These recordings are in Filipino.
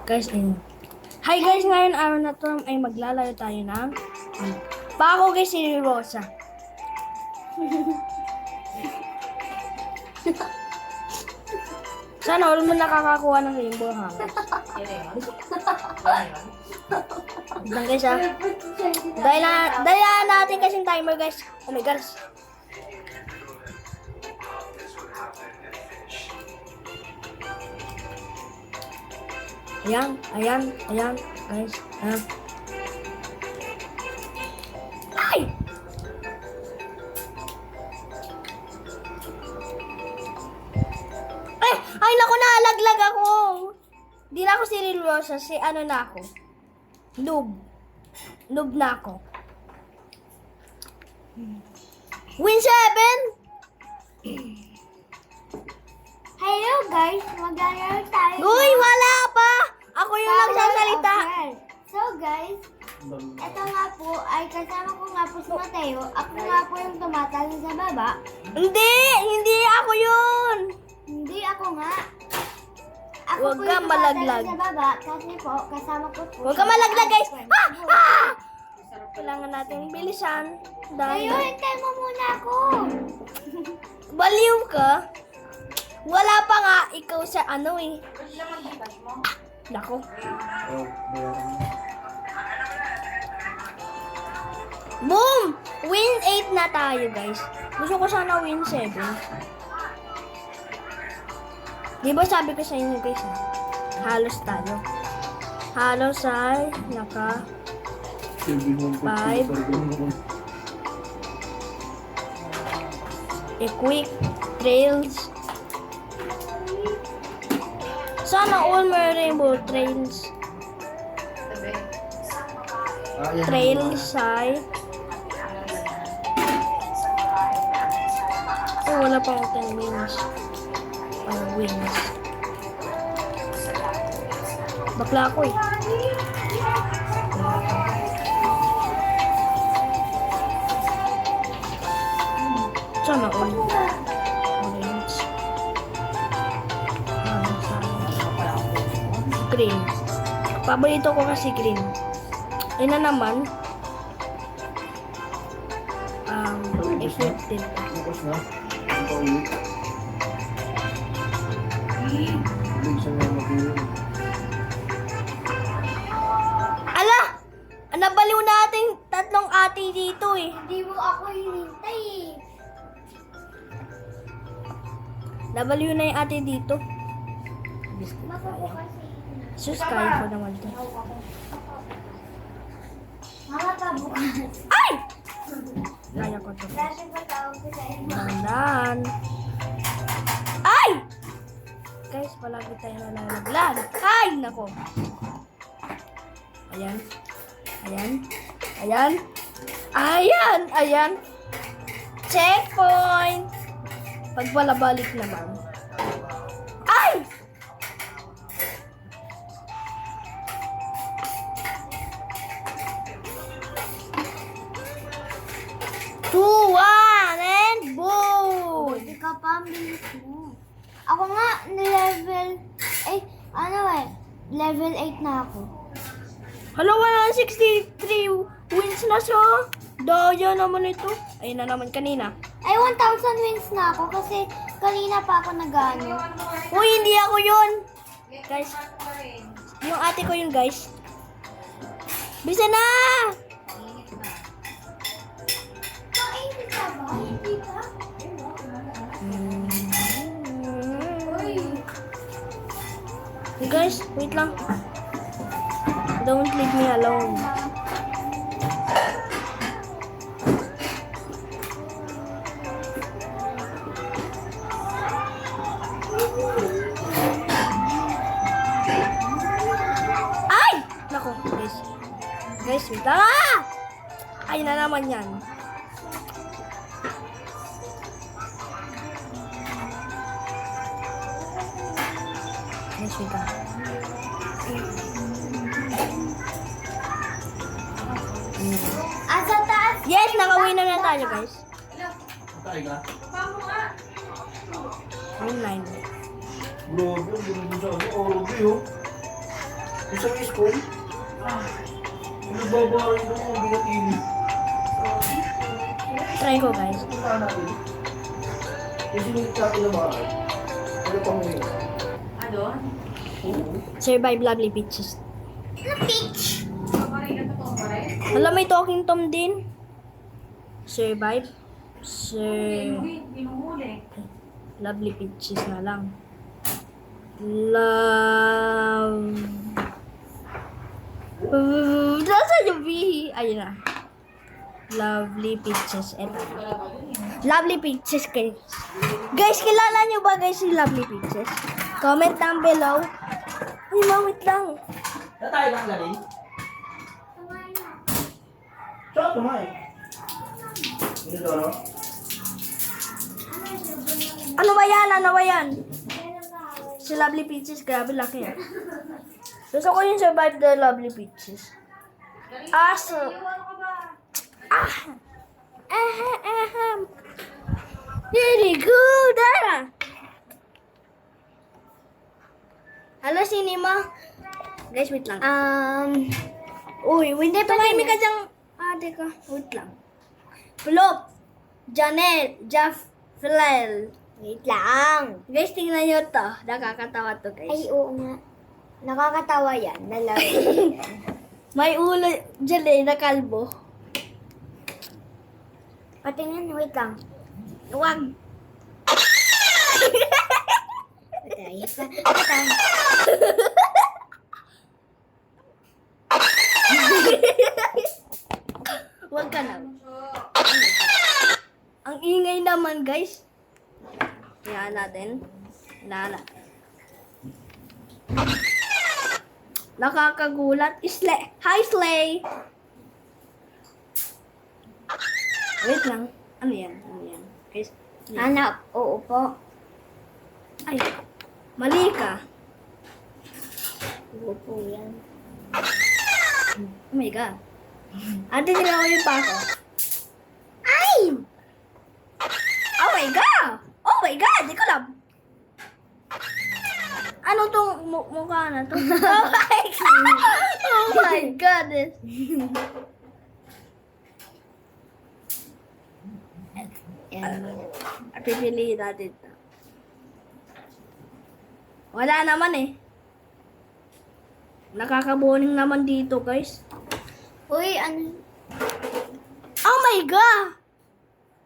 Guys, ayun. Hi guys, ngayon araw na to ay maglalaro tayo ng Pako kay si Rosa. Sana all mo nakakakuha ng rainbow ha. Lang guys ha. Dahil natin kasing timer guys. Oh my gosh. Ayan, guys. Ayan. Ay! Ay, naku, nalaglag ako. Di na ako si Real Rosa, si ano na ako. Noob na ako. Win 7! Hello guys, maglalaro tayo. Uy, wala pa! Ako yung nagsasalita. So guys, ito nga po ay kasama ko nga po si Mateo. Ako nga po yung tumatalo sa baba. Hindi ako yun. Hindi ako nga. Ako Huwag po ka yung malaglag. tumatalo sa baba kasi po kasama ko po. Huwag ka malaglag, guys. Kailangan natin bilisan. Tayo, Dahil hintay mo muna ako. baliw ka. Wala pa nga ikaw sa ano eh. Nako. Boom! Win 8 na tayo, guys. Gusto ko sana win 7. Di ba sabi ko sa inyo, guys, halos tayo. Halos ay naka 5. Quick trails. Sana all may rainbow trails. Trails ay wala pang 10 wins. Wins. Bakla ako eh. Sana all. Orange. Green. Paborito ko kasi green. Ayun na naman. Effective. Bukas na. Ang paulit. Bilig siya nga mag-iwan. Ala! Nabaliw natin tatlong ate dito eh. Hindi mo ako hinintay eh. Nabaliw na yung ate dito. Baka po kasi. Sus, kaya ko naman to. Mga tabukas. Ay! Kaya ko to. Dati ba tawag ko sa inyo? Dandan. Ay! Guys, palagi tayo nalalaglag. Ay! Nako. Ayan. Ayan. Checkpoint! Pag wala balik naman. Ay! Two, one, and boom! Hindi ka pa, ang bilis mo. Ako nga, level 8 na ako. Hala, 163 wins na siya. Daya naman ito. Ayun na naman kanina. Ay, 1,000 wins na ako kasi kanina pa ako nag-ano. Uy, hindi ako yun. Guys, yung ate ko yun, guys. Bisa na! Kainit ka ba? Hindi ka? Guys, wait lang. Don't leave me alone. Ay! Nako, guys. Guys, wait lang. Ay na naman yan. Guys, wait lang. Asa taas? Yes, nakawin na tayo, guys. Patay ka? Win 9. Grabe, ang ganda sa ano. Oh, Ruby, oh. Gusto mo yung spoon? Ano ba rin doon ang bigat ini? Try ko guys. Punta natin. Kasi yung tsaka na ba? Ano pang ngayon? Ano? Oo. Survive Lovely Peaches. Peach! Hala, may talking tom din. Survive. Lovely Peaches na lang. Nasaan yung V? Ayun na. Lovely Peaches. Eto na. Lovely Peaches guys. Guys, kilala nyo ba guys si Lovely Peaches? Comment down below. Ay, mawit lang. Natay lang na rin? Saan tumahay? Ano to, no? Ano ba yan? Ano ba yan? Si Lovely Peaches, grabe laki yan. Gusto ko yung survive the Lovely Peaches. So... Very good! Hello, Cinema. Guys, wait lang. Uy, hindi pa tumahimik ka dyan. Teka. Wait lang. Plop. Janelle. Jeff. Philel. Wait lang. Guys, tingnan nyo to. Nakakatawa to, guys. Ay, oo nga. Nakakatawa yan. Nalaro. May ulo dyan eh, na kalbo. Patingin, wait lang. Huwag. Patay. Patay. Huwag ka na. Ang ingay naman, guys. Yan natin. Nala. Nakakagulat. Hi, Slay! Wait lang. Ano yan? Ano yan? Guys. Anak, oo po. Ay. Mali ka. Oo po yan. Oh my God. Ate, tingnan ko yung pako. Ay! Oh my God! Oh my God! Di ko alam. Ano tong mukha na to? Oh my God! Oh my God! Yan. Pipiliin natin to. Wala naman eh. Nakakaboning naman dito, guys. Uy, ano? Oh my God!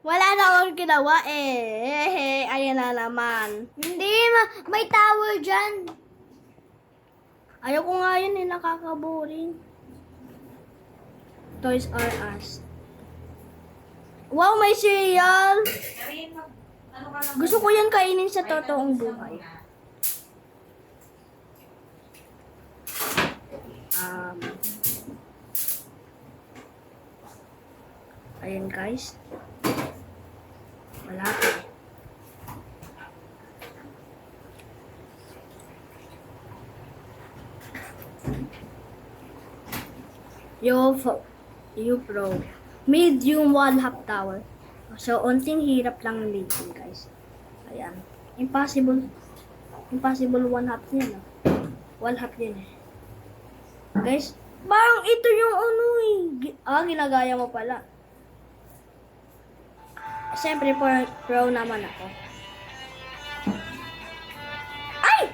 Wala na akong ginawa eh. Ayan na naman. Hindi, may tower dyan. Ayoko nga yun eh, nakakaboring. Toys R Us. Wow, may cereal! Gusto ko yan kainin sa totoong buhay. Ayan guys. Wala pa eh. You pro. Medium 1/2 tower. So, unting hirap lang medium guys. Ayan. Impossible 1/2 yan. 1/2 din eh. Guys, parang ito yung ano eh. Ginagaya mo pala. Siyempre, pro naman ako. Ay!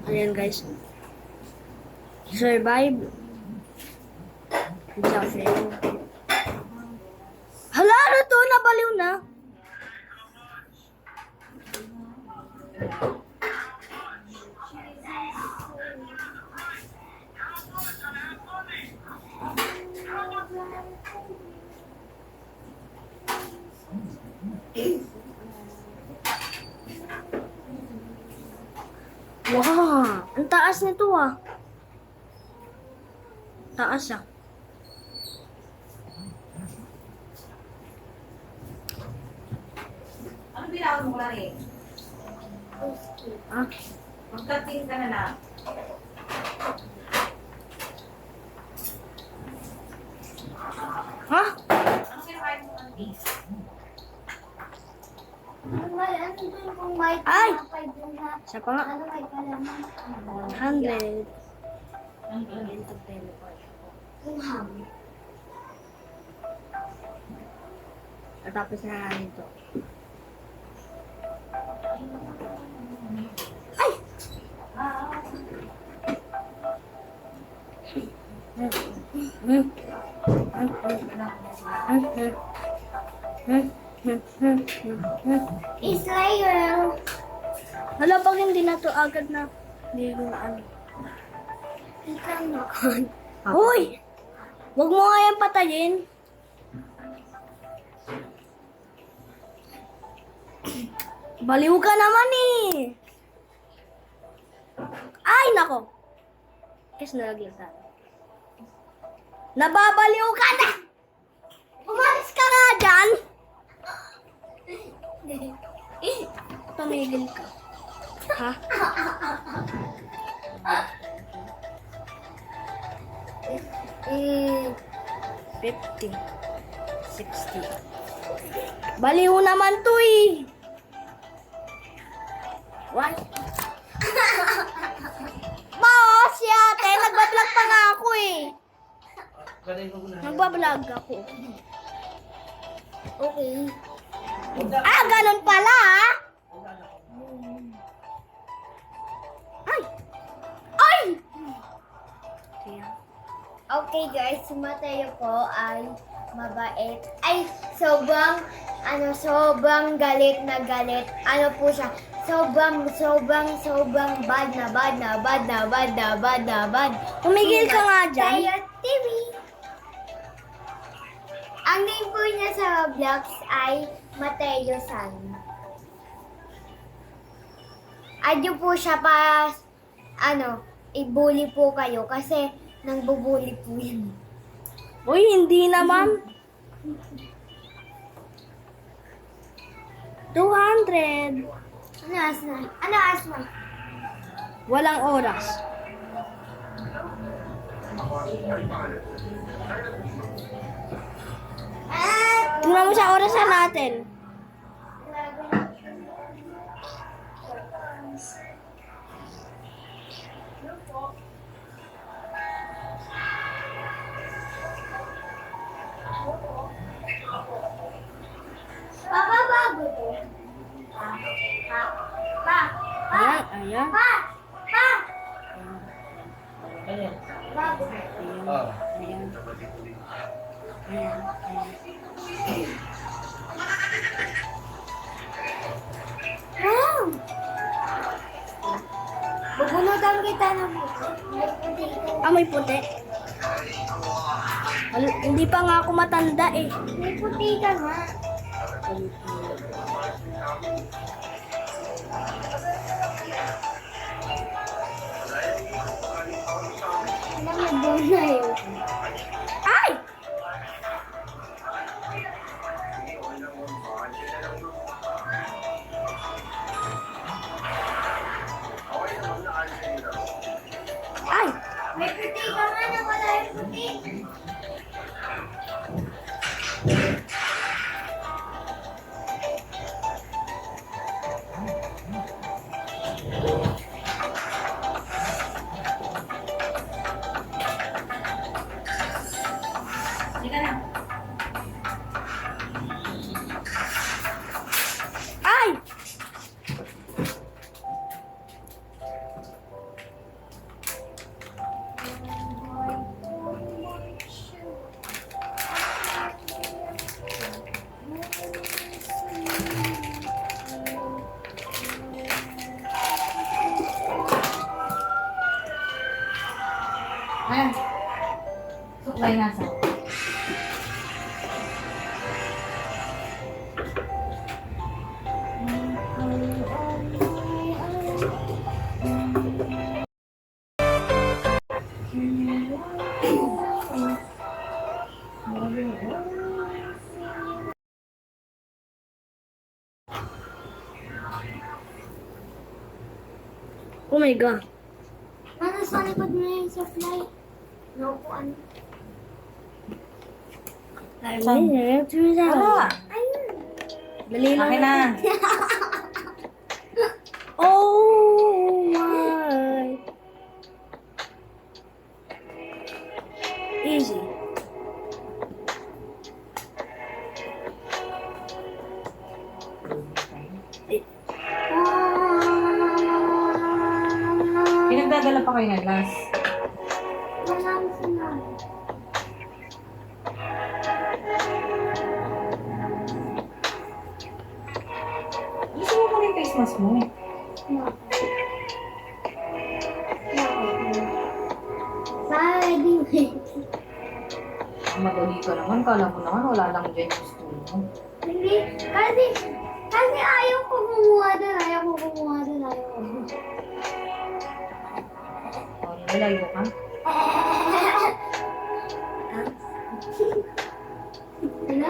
Ayan guys. Survive. Jaffe. Hala, ano to? Nabaliw na. taas nito ah. Taas siya. Ano bilang mo lang eh? Ah, Magkating ka na na. ha? Ano kinakain mo ng tea? Ano dun kung may Ay! tinapay dun na, Siya pa nga. ano may kalaman? 100. Yung ham. Tapos na namin ito. Israel! Hala, pag hindi na to agad na. Hindi ko na ano. Ikaw na. Hoy! Huwag mo nga yan patayin. Baliw ka naman eh. Ay, nako. Kasi nalaglag ka. Nababaliw ka na! Umalis ka nga dyan! Tumigil ka. Ha? Eh, 50. 60. Baliw naman to eh. What? Boss, si ate, nagbablog pa nga ako eh. Kanay ko na. Nagbablog ako. okay. Ah, ganun pala ah. Ay! Ay! Kaya, Okay guys, si Mateo po ay mabait. Ay, sobrang galit na galit. Ano po siya? Sobrang bad na bad. tumigil ka nga dyan. Mateo TV. Ang name po niya sa vlogs ay Mateo San. Adyo po siya para, i-bully po kayo kasi nang bubuli po yun. Uy, hindi naman. 200. Ano asma? Walang oras. Tingnan mo sa orasan natin. Papa, bago to. Pa. Ayan, ayan. Pa. Ayan. Bago. Ah. Ayan. Ayan. Wow! Bubunutan kita ng buko. May puti ka. May puti. Hindi pa nga ako matanda eh. May puti ka nga. Alam mo doon na yun. Ay! Ay! May puti ka nga na wala yung puti. Oh my God. Ano sa likod mo yung supply? Naupuan. Tara! Ayun. Dali lang. Akin na. Oh my. Easy. Pinagdadala pa kayo ng last. Walang sinabi. Gusto mo pa yung face mask mo? Ready, wait. Madali ka naman. Kala mo naman wala lang dyan yung stool mo. Hindi, kasi ayaw ko kumuha doon, ayaw ko kumuha doon, ayaw ko. O, nilalayo ka. Ano?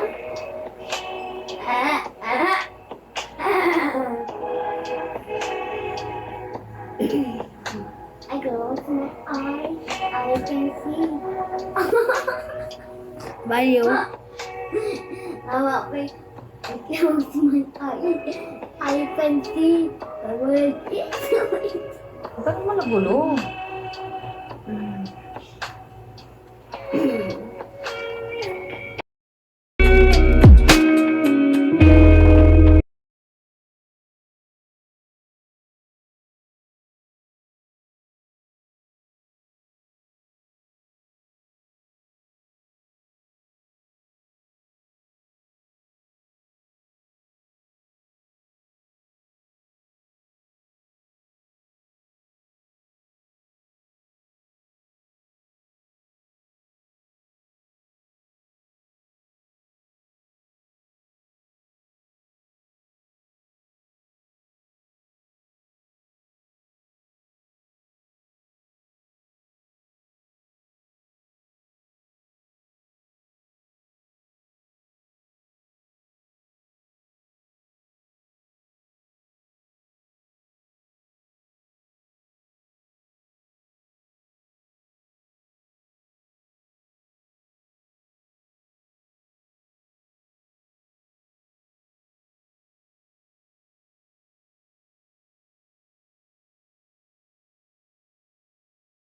I close my eyes, I can see. Value. Awa ko I close my eyes, I can see the world is Ba't mo nagulo?